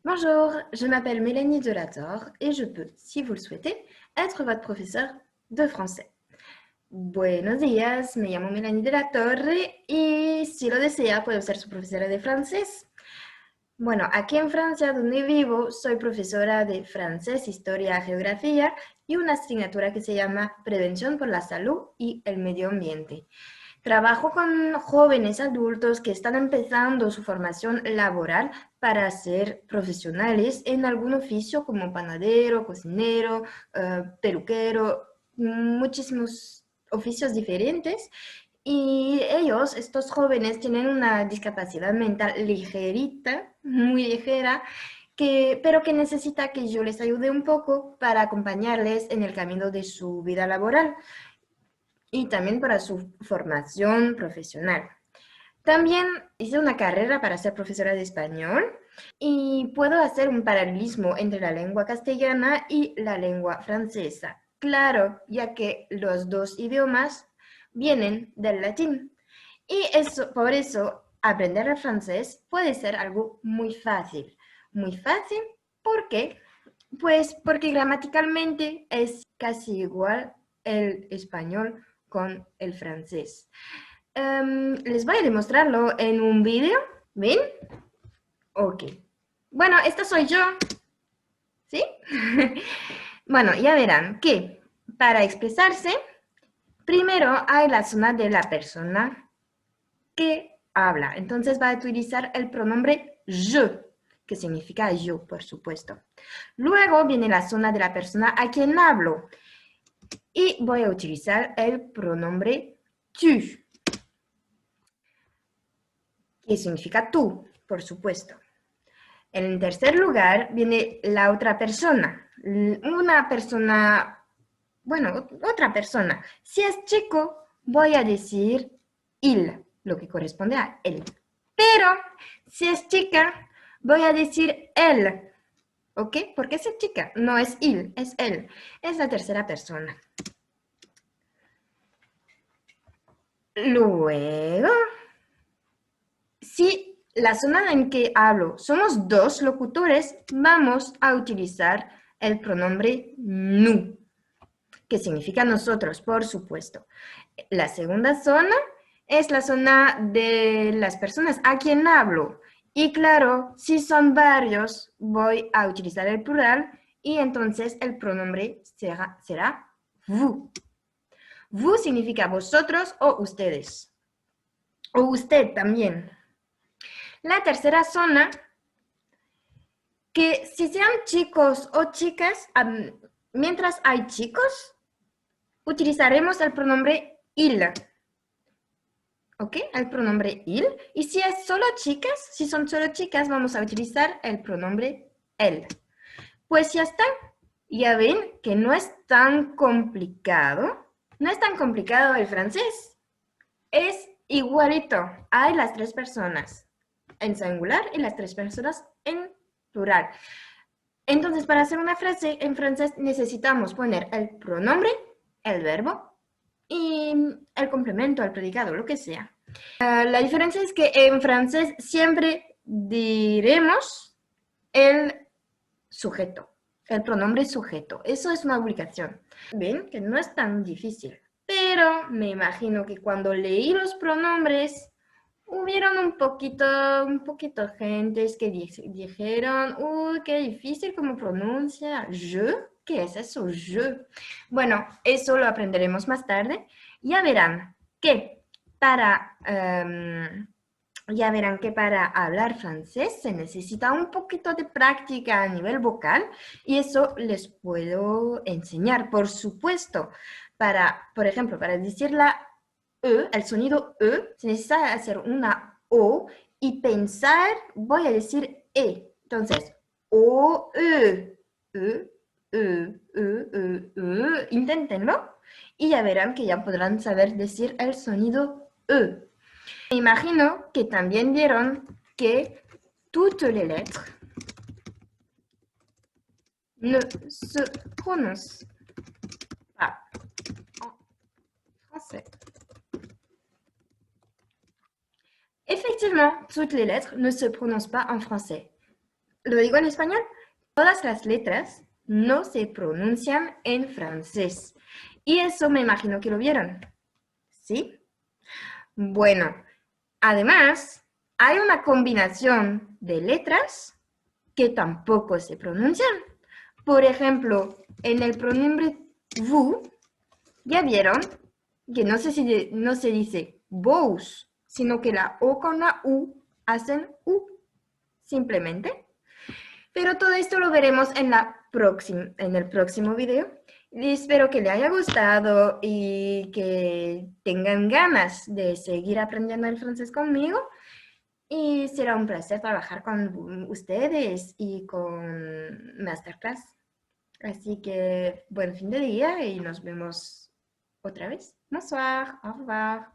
Bonjour, je m'appelle Mélanie Delator et je peux, si vous le souhaitez, être votre professeur de français. Buenos días, me llamo Melanie de la Torre y si lo desea puedo ser su profesora de francés. Bueno, aquí en Francia, donde vivo, soy profesora de francés, historia, geografía y una asignatura que se llama Prevención por la Salud y el Medio Ambiente. Trabajo con jóvenes adultos que están empezando su formación laboral para ser profesionales en algún oficio como panadero, cocinero, peluquero, muchísimos oficios diferentes. Y ellos, estos jóvenes, tienen una discapacidad mental ligerita, muy ligera, pero que necesita que yo les ayude un poco para acompañarles en el camino de su vida laboral y también para su formación profesional. También hice una carrera para ser profesora de español y puedo hacer un paralelismo entre la lengua castellana y la lengua francesa. Claro, ya que los dos idiomas vienen del latín. Y por eso, aprender el francés puede ser algo muy fácil. Muy fácil, ¿por qué? Pues porque gramaticalmente es casi igual el español con el francés. Les voy a demostrarlo en un vídeo. ¿Ven? Ok. Bueno, esta soy yo. ¿Sí? Bueno, ya verán que para expresarse, primero hay la zona de la persona que habla. Entonces va a utilizar el pronombre je, que significa yo, por supuesto. Luego viene la zona de la persona a quien hablo. Y voy a utilizar el pronombre tu, que significa tú, por supuesto. En tercer lugar viene la otra persona. Una persona, bueno, otra persona. Si es chico, voy a decir il, lo que corresponde a él. Pero si es chica, voy a decir él. ¿Ok? Porque es chica, no es il, es él. Es la tercera persona. Luego, si la zona en que hablo somos dos locutores, vamos a utilizar el pronombre nous, que significa nosotros, por supuesto. La segunda zona es la zona de las personas a quien hablo. Y claro, si son varios, voy a utilizar el plural y entonces el pronombre será vous. Vous significa vosotros o ustedes. O usted también. La tercera zona, que si sean chicos o chicas, mientras hay chicos, utilizaremos el pronombre il. ¿Ok? El pronombre il. Y si es solo chicas, si son solo chicas, vamos a utilizar el pronombre elle. Pues ya está. Ya ven que no es tan complicado. No es tan complicado el francés. Es igualito. Hay las tres personas en singular y las tres personas en plural. Entonces, para hacer una frase en francés necesitamos poner el pronombre, el verbo y el complemento, el predicado, lo que sea. La diferencia es que en francés siempre diremos el sujeto, el pronombre sujeto. Eso es una obligación. Ven que no es tan difícil. Pero me imagino que cuando leí los pronombres, hubieron un poquito gentes que dijeron, uy, qué difícil cómo pronuncia je. ¿Qué es eso, je? Bueno, eso lo aprenderemos más tarde. Ya verán que para, ya verán que para hablar francés se necesita un poquito de práctica a nivel vocal y eso les puedo enseñar, por supuesto. Por ejemplo, para decir la E, el sonido E, se necesita hacer una O y pensar, voy a decir E. Entonces, O, E, E, E, E, E, E. Inténtenlo y ya verán que ya podrán saber decir el sonido E. Me imagino que también vieron que toutes les lettres ne se prononcent pas en français. Effectivement, toutes les lettres ne se prononcent pas en français. Lo digo en español. Todas las letras no se pronuncian en francés. Y eso me imagino que lo vieron. ¿Sí? Bueno, además, hay una combinación de letras que tampoco se pronuncian. Por ejemplo, en el pronombre vous, ya vieron que no se dice vos, sino que la O con la U hacen U, simplemente. Pero todo esto lo veremos en el próximo video. Y espero que le haya gustado y que tengan ganas de seguir aprendiendo el francés conmigo. Y será un placer trabajar con ustedes y con Masterclass. Así que buen fin de día y nos vemos otra vez. Bonsoir, au revoir.